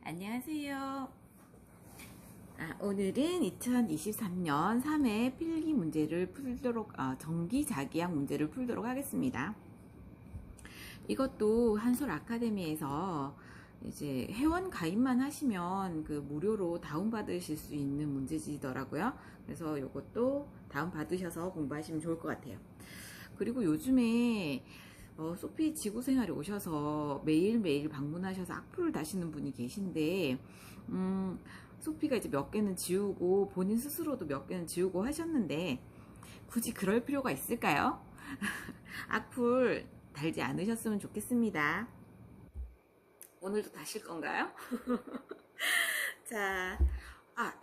안녕하세요. 오늘은 2023년 3회 필기 문제를 풀도록, 정기자기학 문제를 풀도록 하겠습니다. 이것도 한솔 아카데미에서 이제 회원 가입만 하시면 그 무료로 다운받으실 수 있는 문제지더라고요. 그래서 이것도 다운받으셔서 공부하시면 좋을 것 같아요. 그리고 요즘에 소피 지구생활에 오셔서 매일매일 방문하셔서 악플을 다시는 분이 계신데, 소피가 이제 몇 개는 지우고 본인 스스로도 몇 개는 지우고 하셨는데 굳이 그럴 필요가 있을까요? 악플 달지 않으셨으면 좋겠습니다. 오늘도 다실 건가요? 자,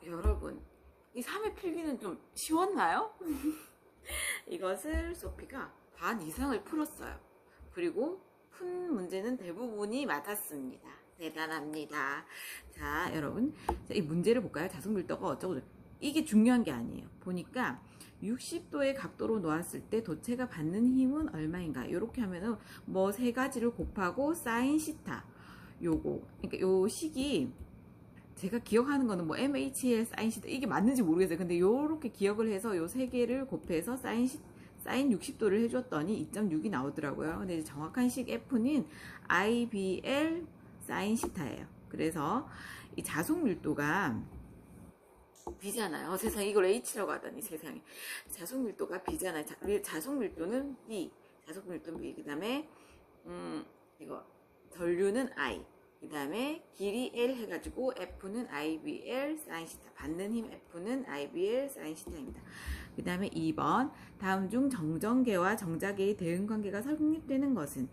여러분, 이 3회 필기는 좀 쉬웠나요? 이것을 소피가 반 이상을 풀었어요. 그리고 푼 문제는 대부분이 맞았습니다. 대단합니다. 자, 여러분, 이 문제를 볼까요? 자석밀도가 어쩌고 이게 중요한 게 아니에요. 보니까 60도의 각도로 놓았을 때 도체가 받는 힘은 얼마인가? 이렇게 하면은 뭐 세 가지를 곱하고 사인 시타. 요거, 그러니까 요 식이 제가 기억하는 거는 뭐 MHL 사인 시타 이게 맞는지 모르겠어요. 근데 요렇게 기억을 해서 요 세 개를 곱해서 사인 60도를 해줬더니 2.6이 나오더라고요. 근데 이제 정확한 식 F는 IBL 사인 시타예요. 그래서 이 자속 밀도가 B잖아요. 세상에 이걸 H라고 하다니 세상에. 자속 밀도가 B잖아요. 자속 밀도는 B. 자속 밀도는 B. 그 다음에 이거 전류는 I. 그 다음에 길이 L 해가지고 F는 IBL 사인 시타. 받는 힘 F는 IBL 사인 시타입니다. 그 다음에 2번 다음 중 정전계와 정자계의 대응관계가 성립되는 것은,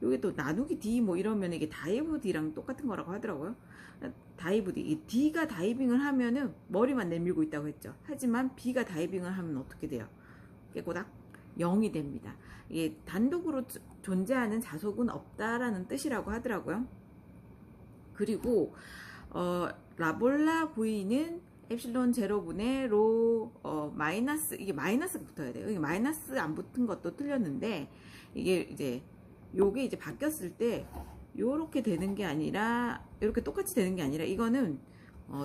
요게 또 나누기 D 뭐 이러면 이게 다이브 D랑 똑같은 거라고 하더라고요. 다이브 D. 이 D가 다이빙을 하면은 머리만 내밀고 있다고 했죠. 하지만 B가 다이빙을 하면 어떻게 돼요? 깨꼬닥 0이 됩니다. 이게 단독으로 존재하는 자속은 없다라는 뜻이라고 하더라고요. 그리고 라볼라 V는 엡실론 제로분의 로 마이너스, 이게 마이너스가 붙어야 돼요. 이게 마이너스 안 붙은 것도 틀렸는데, 이게 이제 요게 이제 바뀌었을 때 요렇게 되는 게 아니라, 이렇게 똑같이 되는 게 아니라 이거는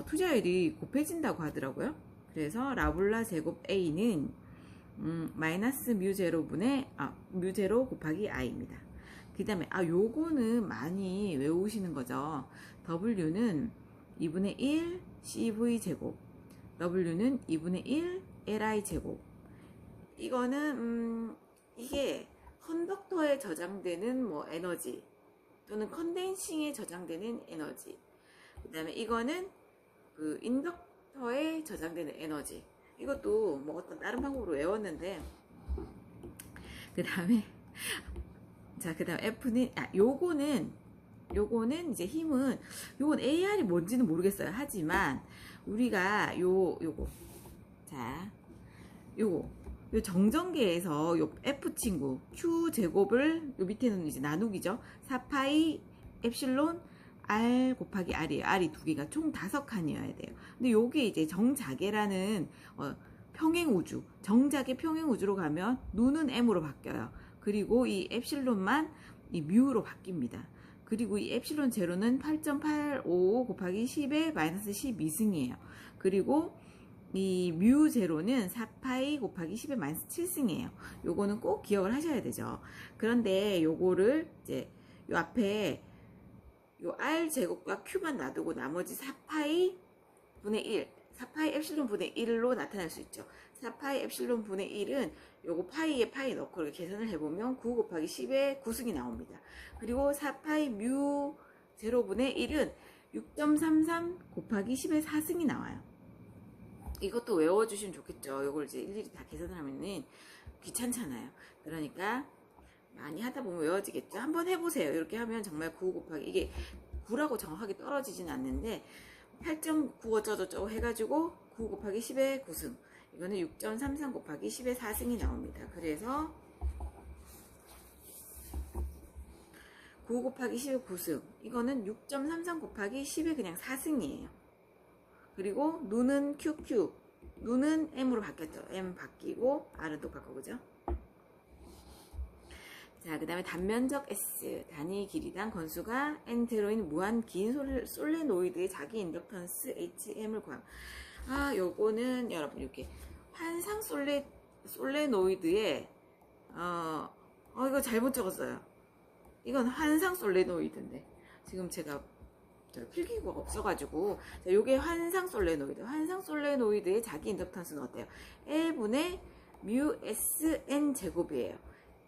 투자율이 곱해진다고 하더라고요. 그래서 라볼라 제곱 A는 마이너스 뮤 제로분의 뮤 제로 곱하기 I입니다. 그 다음에 요거는 많이 외우시는 거죠. W는 2분의 1 CV 제곱, W는 2분의 1 LI 제곱. 이거는 이게 컨덕터에 저장되는 뭐 에너지 또는 컨덴싱에 저장되는 에너지. 그 다음에 이거는 그 인덕터에 저장되는 에너지. 이것도 뭐 어떤 다른 방법으로 외웠는데, 그 다음에 자, 그 다음 F는, 요거는 이제 힘은, 요건 AR이 뭔지는 모르겠어요. 하지만, 우리가 요거. 자, 요 정전계에서 요 F 친구, Q 제곱을, 요 밑에는 이제 나누기죠. 4파이 엡실론 R 곱하기 R이에요. R이 두 개가 총 5칸이어야 돼요. 근데 요게 이제 정자계라는, 평행우주, 정자계 평행우주로 가면, 누는 M으로 바뀌어요. 그리고 이 엡실론만 이 뮤로 바뀝니다. 그리고 이 엡실론 제로는 8.85 곱하기 10의 마이너스 12승이에요. 그리고 이 뮤 제로는 4파이 곱하기 10의 마이너스 7승이에요. 요거는 꼭 기억을 하셔야 되죠. 그런데 요거를 이제 요 앞에 요 R 제곱과 Q만 놔두고 나머지 4파이 분의 1, 4파이 엡실론 분의 1로 나타낼 수 있죠. 4파이 엡실론 분의 1은 요거 파이에 파이 넣고 이렇게 계산을 해보면 9 곱하기 10의 9승이 나옵니다. 그리고 4파이 뮤 제로분의 1은 6.33 곱하기 10의 4승이 나와요. 이것도 외워주시면 좋겠죠. 요걸 이제 일일이 다 계산을 하면은 귀찮잖아요. 그러니까 많이 하다 보면 외워지겠죠. 한번 해보세요. 이렇게 하면 정말 9 곱하기, 이게 9라고 정확하게 떨어지진 않는데 8.9 어쩌고저쩌고 해가지고 9 곱하기 10의 9승, 이거는 6.33 곱하기 10의 4승이 나옵니다. 그래서 9 곱하기 10의 9승, 이거는 6.33 곱하기 10의 그냥 4승이에요. 그리고 누는 QQ, 누는 M으로 바뀌었죠. M 바뀌고 R은 똑같고, 그죠? 자, 그 다음에 단면적 S, 단위 길이당 건수가 n 들어있는 무한 긴 솔레노이드의 자기 인덕턴스 HM을 구함. 아, 요거는 여러분 이렇게 환상 솔레노이드의 이거 잘못 적었어요. 이건 환상 솔레노이드인데 지금 제가 필기구가 없어가지고, 자, 요게 환상 솔레노이드의 자기 인덕턴스는 어때요? L분의 뮤 SN 제곱이에요.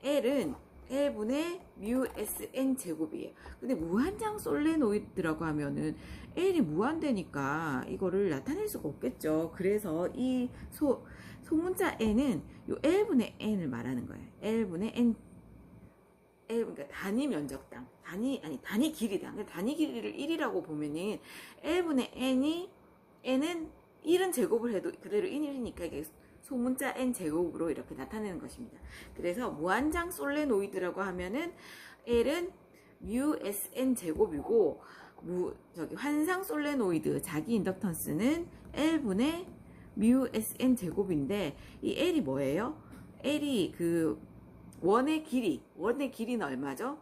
L은 L분의 뮤 SN 제곱이에요. 근데 무한장 솔레노이드라고 하면은 L이 무한대니까 이거를 나타낼 수가 없겠죠. 그래서 이 소문자 N은 요 L분의 N을 말하는 거예요. L분의 N, 그러니까 단위 면적당, 단위 길이당. 단위 길이를 1이라고 보면은 L분의 N은 1은 제곱을 해도 그대로 1이니까 이게 소문자 n 제곱으로 이렇게 나타내는 것입니다. 그래서 무한장 솔레노이드라고 하면은 L은 뮤 SN 제곱이고, 환상 솔레노이드 자기 인덕턴스는 L분의 뮤 SN 제곱인데, 이 L이 뭐예요? L이 그 원의 길이는 얼마죠?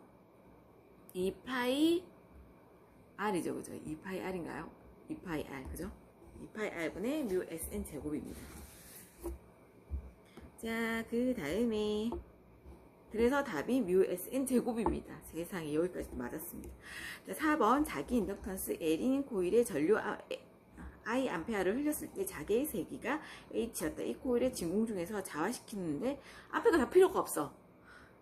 2파이 R이죠, 그죠? 2파이 R인가요? 2파이 R, 그죠? 2파이 R분의 뮤 SN 제곱입니다. 자, 그 다음에 그래서 답이 뮤 SN 제곱입니다. 세상에, 여기까지도 맞았습니다. 자, 4번 자기 인덕턴스 L인 코일의 전류 I 암페어를 흘렸을 때 자개의 세기가 H였다. 이 코일의 진공 중에서 자화시키는데 앞에가 다 필요가 없어.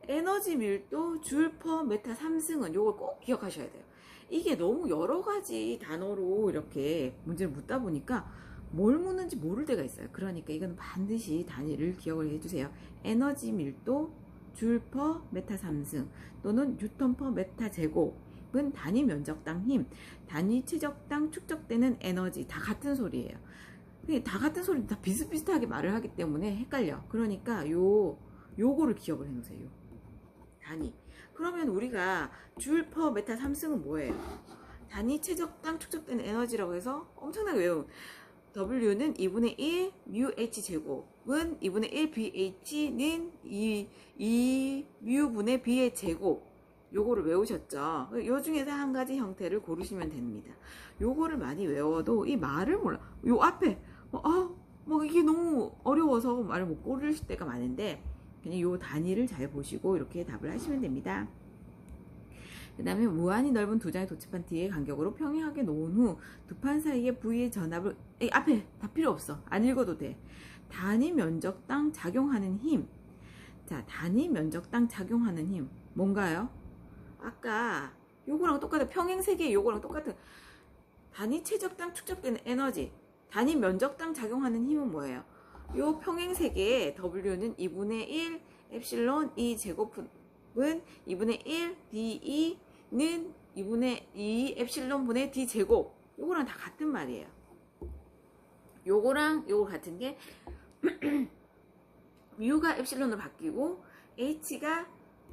에너지 밀도 줄 퍼 메타 3승은 요걸 꼭 기억하셔야 돼요. 이게 너무 여러 가지 단어로 이렇게 문제를 묻다 보니까 뭘 묻는지 모를 때가 있어요. 그러니까 이건 반드시 단위를 기억을 해주세요. 에너지 밀도 줄 퍼 메타 3승 또는 뉴턴 퍼 메타 제곱은 단위 면적당 힘, 단위 최적당 축적되는 에너지, 다 같은 소리예요. 다 같은 소리, 다 비슷비슷하게 말을 하기 때문에 헷갈려. 그러니까 요거를 기억을 해놓으세요. 단위. 그러면 우리가 줄 퍼 메타 3승은 뭐예요? 단위 최적당 축적되는 에너지라고 해서 엄청나게 외운 W는 2분의 1 뮤 H 제곱은 2분의 1 BH는 2 뮤분의 B의 제곱. 요거를 외우셨죠? 요 중에서 한 가지 형태를 고르시면 됩니다. 요거를 많이 외워도 이 말을 몰라. 요 앞에 이게 너무 어려워서 말을 못 고르실 때가 많은데, 그냥 요 단위를 잘 보시고 이렇게 답을 하시면 됩니다. 그 다음에 무한히 넓은 두 장의 도치판 뒤에 간격으로 평행하게 놓은 후 두 판 사이에 V의 전압을, 앞에 다 필요 없어. 안 읽어도 돼. 단위 면적당 작용하는 힘. 자, 단위 면적당 작용하는 힘 뭔가요? 아까 요거랑 똑같은 평행세계, 요거랑 똑같은 단위 최적당 축적되는 에너지, 단위 면적당 작용하는 힘은 뭐예요? 요 평행세계의 W는 2분의 1 엡실론 E 제곱은 2분의 1 DE는 2분의 2 엡실론 분의 D 제곱. 요거랑 다 같은 말이에요. 요거랑 요거 같은 게 뮤가 엡실론으로 바뀌고 H가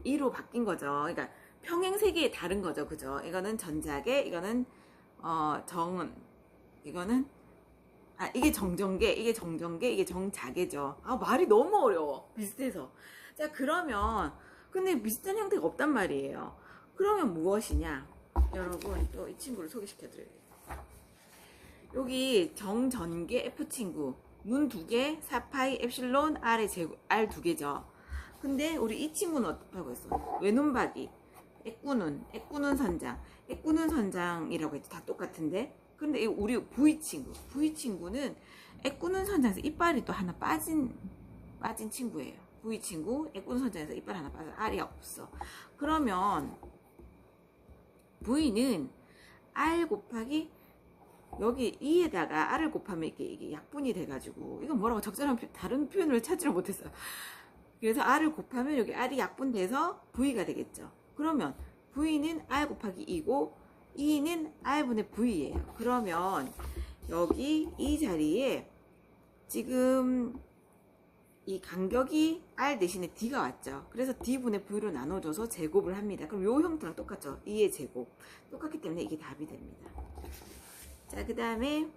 E로 바뀐 거죠. 그러니까 평행세계에 다른 거죠. 그죠? 이거는 전자계, 이거는 이거는 이게 정전계, 이게 정전계, 이게 정자계죠. 말이 너무 어려워. 비슷해서. 자, 그러면 근데 비슷한 형태가 없단 말이에요. 그러면 무엇이냐? 여러분, 또 이 친구를 소개시켜 드려요. 여기 정전계 F 친구, 문 2개, 4파이 엡실론 R의 제곱, R 2개죠. 근데 우리 이 친구는 어떻게 하고 있어? 외눈박이, 액구눈 선장이라고 했죠. 다 똑같은데. 근데 우리 V 친구는 액구눈 선장에서 이빨이 또 하나 빠진 친구예요. V 친구, 액구눈 선장에서 이빨 하나 빠져. R이 없어. 그러면 V는 R 곱하기 여기 2에다가 R을 곱하면 이게 약분이 돼가지고, 이건 뭐라고 적절한 다른 표현을 찾지를 못했어요. 그래서 R을 곱하면 여기 R이 약분돼서 V가 되겠죠. 그러면 V는 R 곱하기 2고 E는 R분의 V예요. 그러면 여기 이 자리에 지금 이 간격이 R 대신에 D가 왔죠. 그래서 D분의 V로 나눠줘서 제곱을 합니다. 그럼 요 형태랑 똑같죠. 2의 제곱. 똑같기 때문에 이게 답이 됩니다. 자, 그 다음에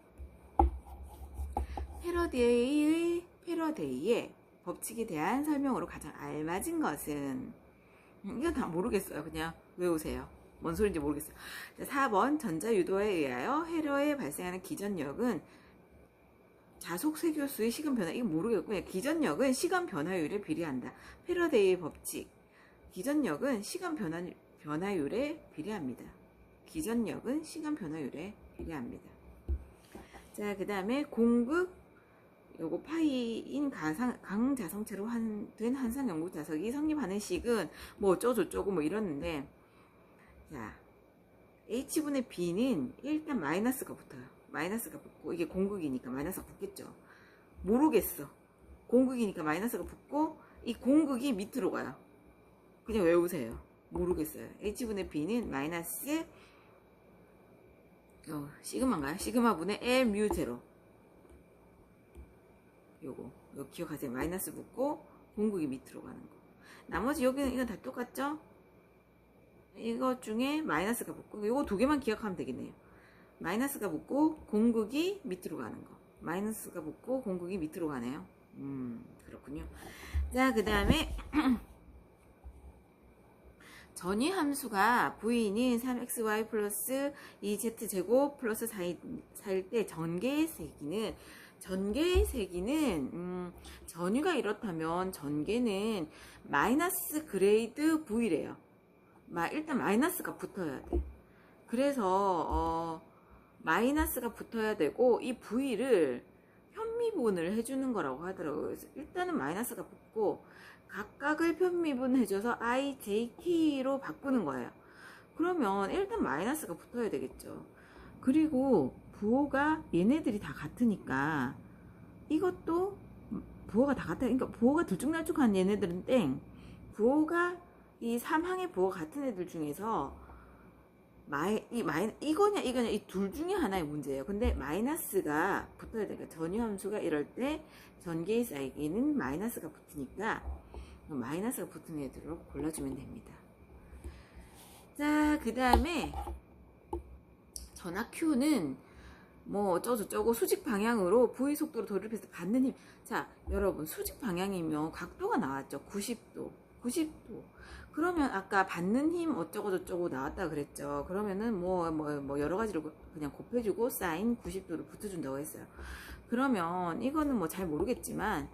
패러데이의 법칙에 대한 설명으로 가장 알맞은 것은, 이건 다 모르겠어요. 그냥 외우세요. 뭔 소리인지 모르겠어요. 4번 전자유도에 의하여 회로에 발생하는 기전력은 자속 세교수의 시간 변화. 이거 모르겠고요. 기전력은 시간 변화율에 비례한다. 패러데이의 법칙. 기전력은 시간 변화율에 비례합니다. 기전력은 시간 변화율에 비례합니다. 자, 그 다음에 공극 요거 파이인 강자성체로 된 한상연국 자석이 성립하는 식은 뭐 어쩌고저쩌고 뭐 이러는데, 자, H분의 B는 일단 마이너스가 붙어요. 마이너스가 붙고, 이게 공극이니까 마이너스가 붙겠죠. 모르겠어. 공극이니까 마이너스가 붙고, 이 공극이 밑으로 가요. 그냥 외우세요. 모르겠어요. H분의 B는 마이너스 시그마인가요? 시그마분의 L 뮤 제로. 요거 기억하세요. 마이너스 붙고 공극이 밑으로 가는 거. 나머지 여기는 이건 다 똑같죠? 이것 중에 마이너스가 붙고, 요거 두 개만 기억하면 되겠네요. 마이너스가 붙고 공극이 밑으로 가는 거. 마이너스가 붙고 공극이 밑으로 가네요. 그렇군요. 자, 그 다음에 전위 함수가 v는 3xy 플러스 2z제곱 플러스 4일 때 전개의 세기는 전위가 이렇다면 전개는 마이너스 그레이드 v래요. 일단 마이너스가 붙어야 돼. 그래서 마이너스가 붙어야 되고, 이 v를 편미분을 해주는 거라고 하더라고요. 그래서 일단은 마이너스가 붙고 각각을 편미분해줘서 i, j, k로 바꾸는 거예요. 그러면 일단 마이너스가 붙어야 되겠죠. 그리고 부호가 얘네들이 다 같으니까 이것도 부호가 다 같아. 그러니까 부호가 들쭉날쭉한 얘네들은 땡. 부호가 이 3항의 부호가 같은 애들 중에서 이거냐 이 둘 중에 하나의 문제예요. 근데 마이너스가 붙어야 되니까 전위함수가 이럴 때 전개의 세기는 마이너스가 붙으니까 마이너스가 붙은 애들로 골라주면 됩니다. 자, 그 다음에 전하 Q는 뭐 어쩌고저쩌고 수직 방향으로 v 속도로 돌입해서 받는 힘. 자, 여러분 수직 방향이면 각도가 나왔죠. 90도. 그러면 아까 받는 힘 어쩌고저쩌고 나왔다 그랬죠. 그러면은 뭐 여러 가지로 그냥 곱해주고 사인 90도를 붙여준다고 했어요. 그러면 이거는 뭐 잘 모르겠지만,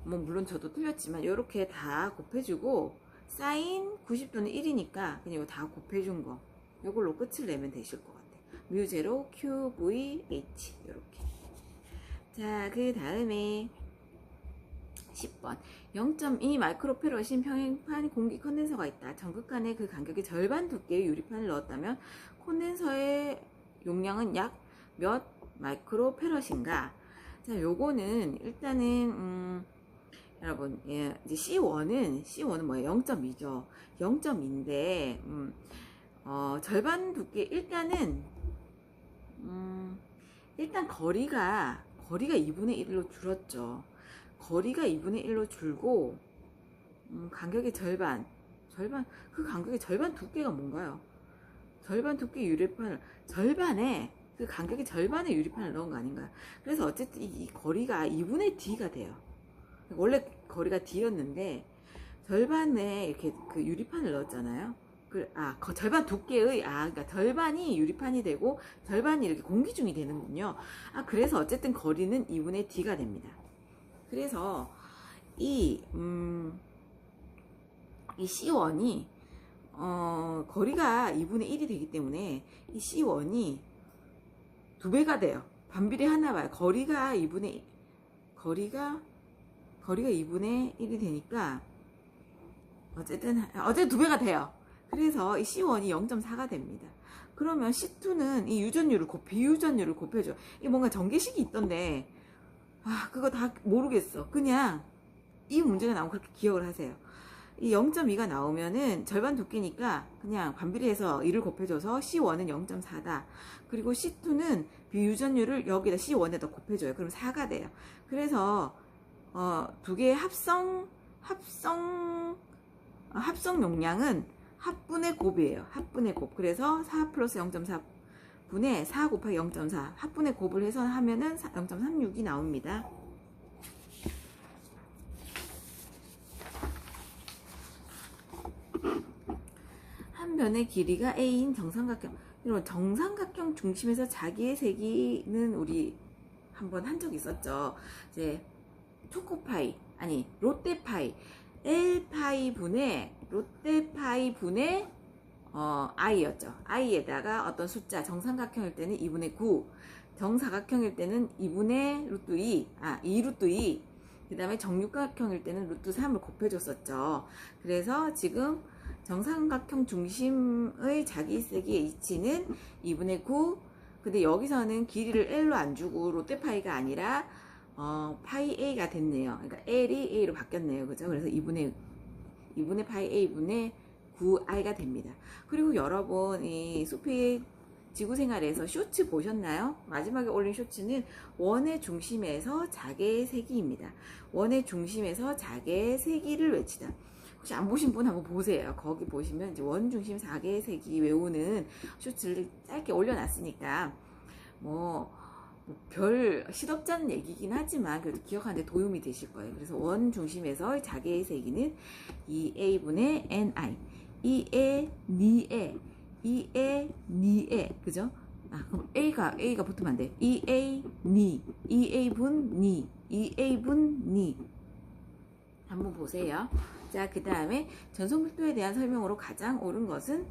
뭐 물론 저도 틀렸지만 이렇게 다 곱해주고 사인 90도는 1이니까 그냥 이거 다 곱해준 거, 이걸로 끝을 내면 되실 것 같아요. 뮤0 QVH 이렇게. 자, 그 다음에 10번 0.2 마이크로페럿인 평행판 공기 컨덴서가 있다. 전극간에 그 간격의 절반 두께의 유리판을 넣었다면 콘덴서의 용량은 약 몇 마이크로페럿인가? 자, 요거는 일단은 여러분, 예, 이제 C1은 뭐예요? 0.2죠. 0.2인데 절반 두께 일단 거리가 2분의 1로 줄었죠. 거리가 2분의 1로 줄고 간격의 절반 그 간격의 절반 두께가 뭔가요? 절반 두께 유리판을 그 간격의 절반의 유리판을 넣은 거 아닌가요? 그래서 어쨌든 이 거리가 2분의 D가 돼요. 원래 거리가 D였는데 절반에 이렇게 그 유리판을 넣었잖아요. 절반 두께의, 그러니까 절반이 유리판이 되고 절반이 이렇게 공기중이 되는군요. 그래서 어쨌든 거리는 2분의 D가 됩니다. 그래서 이 C1이 거리가 2분의 1이 되기 때문에 이 C1이 2배가 돼요. 반비례 하나 봐요. 거리가 2분의 1이 되니까 어쨌든 2배가 돼요. 그래서 이 C1이 0.4가 됩니다. 그러면 C2는 이 비유전율을 곱해줘. 이게 뭔가 전개식이 있던데, 그거 다 모르겠어. 그냥 이 문제가 나오면 그렇게 기억을 하세요. 이 0.2가 나오면은 절반 두께니까 그냥 반비례해서 1을 곱해줘서 C1은 0.4다. 그리고 C2는 비유전율을 여기다 C1에다 곱해줘요. 그럼 4가 돼요. 그래서 두 개의 합성 용량은 합분의 곱이에요. 합분의 곱. 그래서 4 플러스 0.4 분의 4 곱하기 0.4 합분의 곱을 해서 하면은 0.36이 나옵니다. 원의 길이가 a인 정삼각형. 이런 정삼각형 중심에서 자기의 세기는 우리 한번 한 적 있었죠. 이제 초코파이, 아니 롯데파이, L파이 분의 롯데파이 분의 i였죠. i에다가 어떤 숫자, 정삼각형일 때는 2분의 9, 정사각형일 때는 2분의 루트 2, 2 루트 2, 그 다음에 정육각형일 때는 루트 3을 곱해줬었죠. 그래서 지금 정삼각형 중심의 자기 세기 h는 2분의 9, 근데 여기서는 길이를 L로 안 주고 롯데파이가 아니라 파이 A가 됐네요. 그러니까 L이 A로 바뀌었네요. 그죠? 그래서 2분의 파이 A분의 9i가 됩니다. 그리고 여러분 이 소피 지구생활에서 쇼츠 보셨나요? 마지막에 올린 쇼츠는 원의 중심에서 자개의 세기입니다. 원의 중심에서 자개의 세기를 외치다. 혹시 안 보신 분 한번 보세요. 거기 보시면 이제 원 중심 자개의 세기 외우는 쇼츠를 짧게 올려놨으니까 별 시덥잖은 얘기긴 하지만 그래도 기억하는데 도움이 되실 거예요. 그래서 원 중심에서 자개의 세기는 2a분의 ni, 2a, 니에, 2a, 니에, 그죠? 그럼 a가 붙으면 안 돼. 2a, 니, 2a분, 니, 2a분, 니. 한번 보세요. 자, 그 다음에 전속밀도에 대한 설명으로 가장 옳은 것은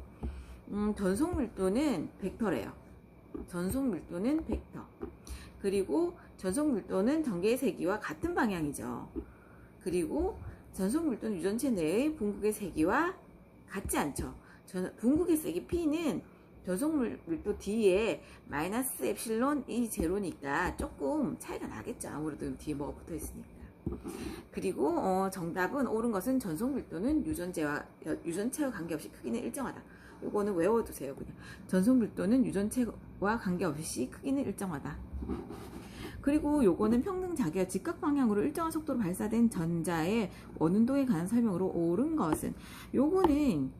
전속밀도는 벡터래요. 전속밀도는 벡터. 그리고 전속밀도는 전개의 세기와 같은 방향이죠. 그리고 전속밀도는 유전체 내의 분국의 세기와 같지 않죠. 분국의 세기 P는 전속밀도 D에 마이너스 엡실론 E 제로니까 조금 차이가 나겠죠. 아무래도 뒤에 뭐가 붙어 있으니까. 그리고 정답은 옳은 것은 전속밀도는 유전체와 관계없이 크기는 일정하다. 요거는 외워두세요. 그냥 전속밀도는 유전체와 관계없이 크기는 일정하다. 그리고 요거는 평등 자기와 직각 방향으로 일정한 속도로 발사된 전자의 원운동에 관한 설명으로 옳은 것은, 요거는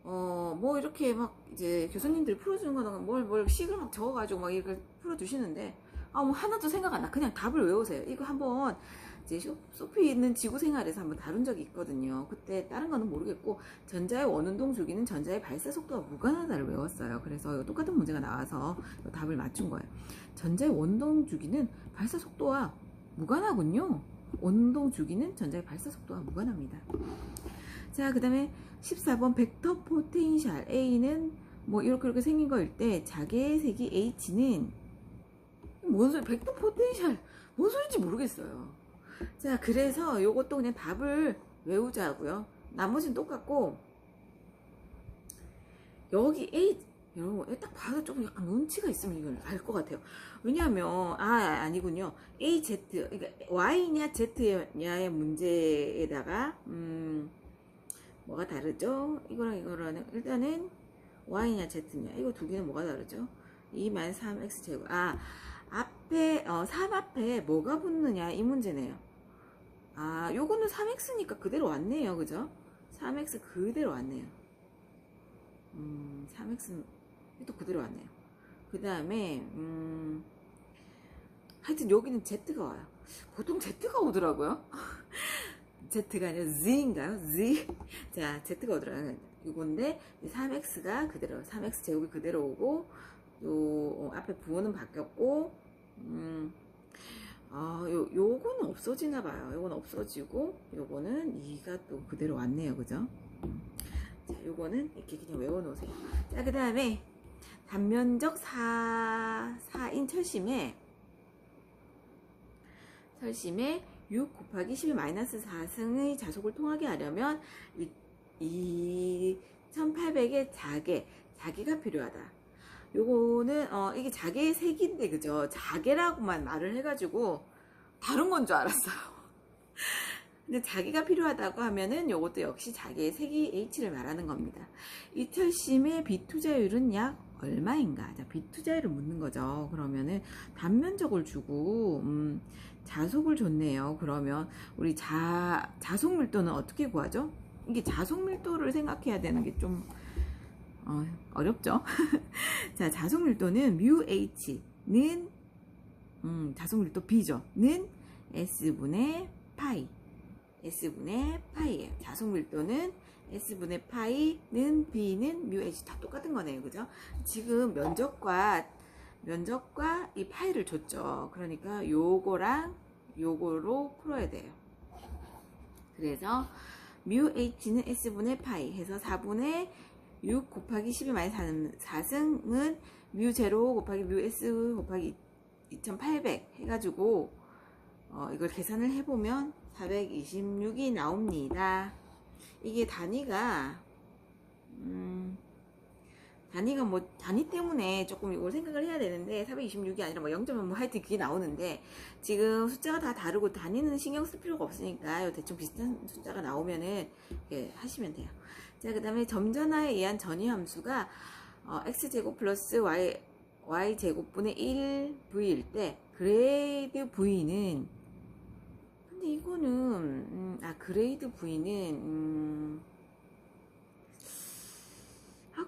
뭐 이렇게 막 이제 교수님들이 풀어주는 거는 뭘 식을 막 적어가지고 막 이렇게 풀어주시는데 뭐 하나도 생각 안 나. 그냥 답을 외우세요. 이거 한번 이제 소피 있는 지구생활에서 한번 다룬 적이 있거든요. 그때 다른 거는 모르겠고 전자의 원운동 주기는 전자의 발사 속도와 무관하다를 외웠어요. 그래서 똑같은 문제가 나와서 답을 맞춘 거예요. 전자의 원운동 주기는 발사 속도와 무관하군요. 원운동 주기는 전자의 발사 속도와 무관합니다. 자, 그 다음에 14번 벡터 포텐셜 A는 뭐 이렇게 생긴 거일 때 자개의 세기 H는 뭔 소리, 벡터 포텐셜 뭔 소리인지 모르겠어요. 자, 그래서 요것도 그냥 답을 외우자고요. 나머지는 똑같고, 여기 A, 여러분 딱 봐도 조금 약간 눈치가 있으면 이걸 알 것 같아요. 왜냐하면 아니군요. AZ, 그러니까 Y냐 Z냐의 문제에다가 뭐가 다르죠? 이거랑 일단은 Y냐 Z냐, 이거 두 개는 뭐가 다르죠? 2-3x 제곱. 앞에 3 앞에 뭐가 붙느냐 이 문제네요. 요거는 3x니까 그대로 왔네요. 그죠? 3x 그대로 왔네요. 3x는 또 그대로 왔네요. 그 다음에 하여튼 여기는 z가 와요. 보통 z가 오더라고요. z가 아니라 z인가요? z. 자, z가 오더라고요. 이건데 3x가 그대로, 3x 제곱이 그대로 오고, 요 앞에 부호는 바뀌었고, 요거는 없어지나 봐요. 요거는 없어지고, 요거는 2가 또 그대로 왔네요. 그죠? 자, 요거는 이렇게 그냥 외워 놓으세요. 자, 그 다음에 단면적 4인 철심에 6 곱하기 12-4승의 자속을 통하게 하려면 2800의 자개가 필요하다. 요거는 이게 자개의 색인데, 그죠? 자개라고만 말을 해가지고 다른 건 줄 알았어요. 근데 자개가 필요하다고 하면은 요것도 역시 자개의 색이 H를 말하는 겁니다. 이 철심의 비투자율은 약 얼마인가? 자, 비투자율을 묻는 거죠. 그러면은 단면적을 주고 자속을 줬네요. 그러면 우리 자속 밀도는 어떻게 구하죠? 이게 자속 밀도를 생각해야 되는 게 좀 어렵죠? 자, 자속 밀도는 뮤 H는 자속 밀도 B죠. 는 S분의 파이. S분의 파이예요. 자속 밀도는 S분의 파이는 B는 뮤 H 다 똑같은 거네요. 그죠? 지금 면적과 이 파이를 줬죠. 그러니까 요거랑 요거로 풀어야 돼요. 그래서 뮤 H는 S분의 파이 해서 4분의 6 곱하기 12 마이너스 4승은 뮤 제로 곱하기 뮤 S 곱하기 2800 해가지고 이걸 계산을 해보면 426이 나옵니다. 이게 단위가 뭐 단위 때문에 조금 이걸 생각을 해야 되는데 426이 아니라 뭐 0.5 뭐 하여튼 그게 나오는데 지금 숫자가 다 다르고 단위는 신경 쓸 필요가 없으니까요. 대충 비슷한 숫자가 나오면은 하시면 돼요. 자, 그 다음에 점전화에 의한 전위 함수가 x제곱 플러스 y제곱분의 1v일 때 그레이드 v는 근데 이거는 그레이드 v는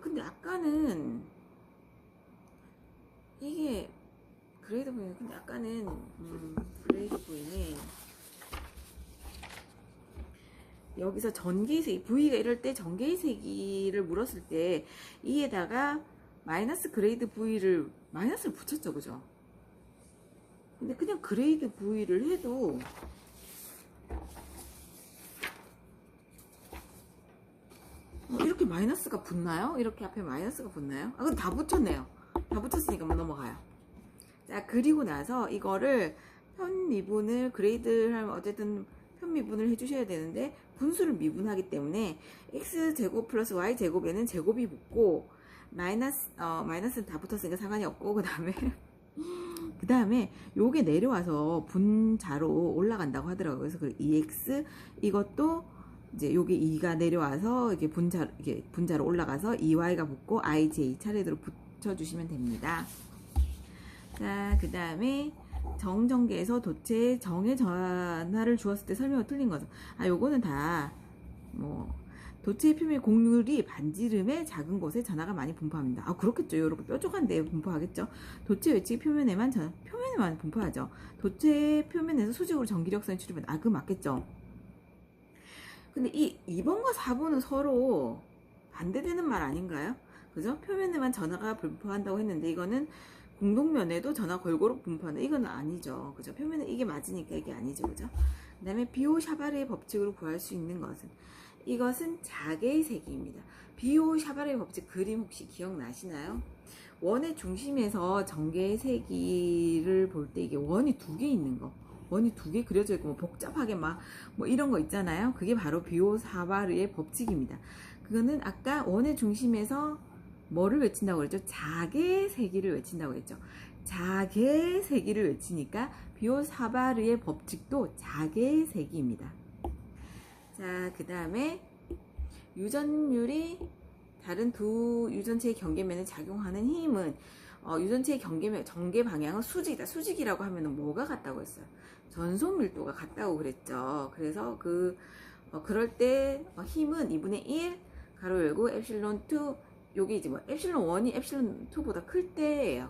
근데 아까는 이게 그레이드 v는 근데 아까는 그레이드 v는 여기서 전개세기 v가 이럴 때 전개세기를 물었을 때 이에다가 마이너스 그레이드 v를 마이너스를 붙였죠, 그죠? 근데 그냥 그레이드 v를 해도 이렇게 마이너스가 붙나요? 이렇게 앞에 마이너스가 붙나요? 그럼 다 붙였네요. 다 붙였으니까 뭐 넘어가요. 자, 그리고 나서 이거를 편미분을 그레이드를 하면 어쨌든 편미분을 해주셔야 되는데 분수를 미분하기 때문에 x제곱 플러스 y제곱에는 제곱이 붙고 마이너스는 다 붙었으니까 상관이 없고 그 다음에 요게 내려와서 분자로 올라간다고 하더라고요. 그래서 그 2x 이것도 이제 요게 2가 내려와서 이게 분자로 올라가서 2y가 붙고 ij 차례대로 붙여주시면 됩니다. 자, 그 다음에 정전개에서 도체의 정의 전하를 주었을 때 설명을 틀린 거죠. 요거는 다 도체의 표면 곡률이 반지름의 작은 곳에 전하가 많이 분포합니다. 그렇겠죠. 이렇게 뾰족한 데에 분포하겠죠. 도체 외측 표면에만 분포하죠. 도체 표면에서 수직으로 전기력선이 출입한다. 그거 맞겠죠. 근데 이 2번과 4번은 서로 반대되는 말 아닌가요? 그죠? 표면에만 전하가 분포한다고 했는데 이거는 공동면에도 전하 골고루 분포한다. 이건 아니죠. 그죠? 표면에 이게 맞으니까 이게 아니죠. 그죠? 그 다음에 비오 샤바르의 법칙으로 구할 수 있는 것은 이것은 자개의 세기입니다. 비오 샤바르의 법칙 그림 혹시 기억나시나요? 원의 중심에서 전개의 세기를 볼 때 이게 원이 두 개 있는 거. 원이 두 개 그려져 있고 복잡하게 이런 거 있잖아요. 그게 바로 비오 샤바르의 법칙입니다. 그거는 아까 원의 중심에서 뭐를 외친다고 그랬죠? 자개의 세기를 외친다고 했죠. 자개의 세기를 외치니까 비오 샤바르의 법칙도 자개의 세기입니다. 자, 그 다음에 유전율이 다른 두 유전체의 경계면에 작용하는 힘은 유전체의 전개 방향은 수직이다. 수직이라고 하면 뭐가 같다고 했어요? 전속 밀도가 같다고 그랬죠. 그래서 그럴 때 힘은 2분의 1 가로 열고 엡실론 2 요게 이제 엡실론 1이 엡실론 2보다 클 때예요.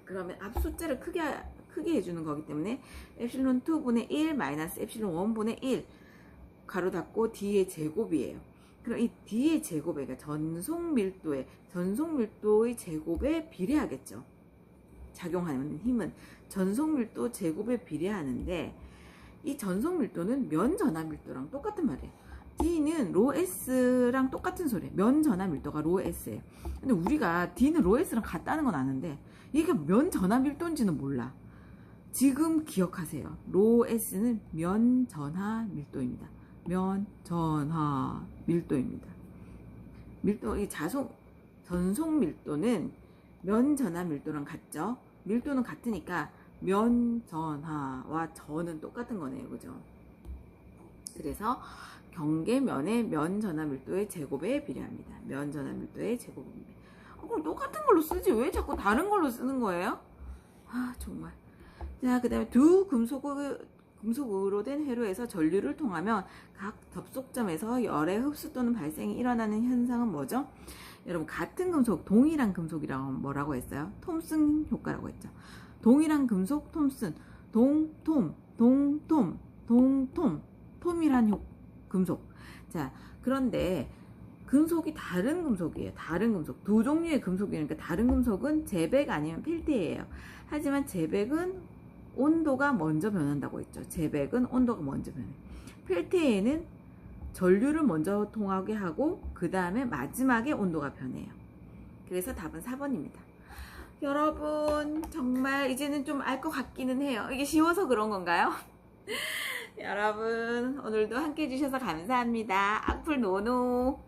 그러면 앞 숫자를 크게 해주는 거기 때문에 엡실론 2분의 1 마이너스 엡실론 1분의 1 가로 닫고 D의 제곱이에요. 그럼 이 D의 제곱에 그러니까 전속 밀도의 제곱에 비례하겠죠. 작용하는 힘은 전속 밀도 제곱에 비례하는데 이 전속 밀도는 면 전하 밀도랑 똑같은 말이에요. D는 로 S랑 똑같은 소리예요. 면 전하 밀도가 로 S예요. 근데 우리가 D는 로 S랑 같다는 건 아는데 이게 면 전하 밀도인지는 몰라. 지금 기억하세요. 로 S는 면 전하 밀도입니다. 면 전하 밀도입니다. 이 전속 밀도는 면 전하 밀도랑 같죠. 밀도는 같으니까 면 전하와 전은 똑같은 거네요. 그죠? 그래서 경계면의 면 전하 밀도의 제곱에 비례합니다. 면 전하 밀도의 제곱입니다. 그럼 똑같은 걸로 쓰지 왜 자꾸 다른 걸로 쓰는 거예요? 정말. 자, 그 다음에 두 금속으로 된 회로에서 전류를 통하면 각 접속점에서 열의 흡수 또는 발생이 일어나는 현상은 뭐죠? 여러분, 같은 금속, 동일한 금속이라고 뭐라고 했어요? 톰슨 효과라고 했죠. 동일한 금속, 톰슨, 동톰, 톰이란 금속. 자, 그런데 금속이 다른 금속이에요. 다른 금속. 두 종류의 금속이니까 다른 금속은 제백 아니면 필드예요. 하지만 제백은 온도가 먼저 변한다고 했죠. 제백은 온도가 먼저 변해요. 필드에는 전류를 먼저 통하게 하고 그 다음에 마지막에 온도가 변해요. 그래서 답은 4번입니다. 여러분 정말 이제는 좀 알 것 같기는 해요. 이게 쉬워서 그런 건가요? 여러분 오늘도 함께 해주셔서 감사합니다. 악플 노노.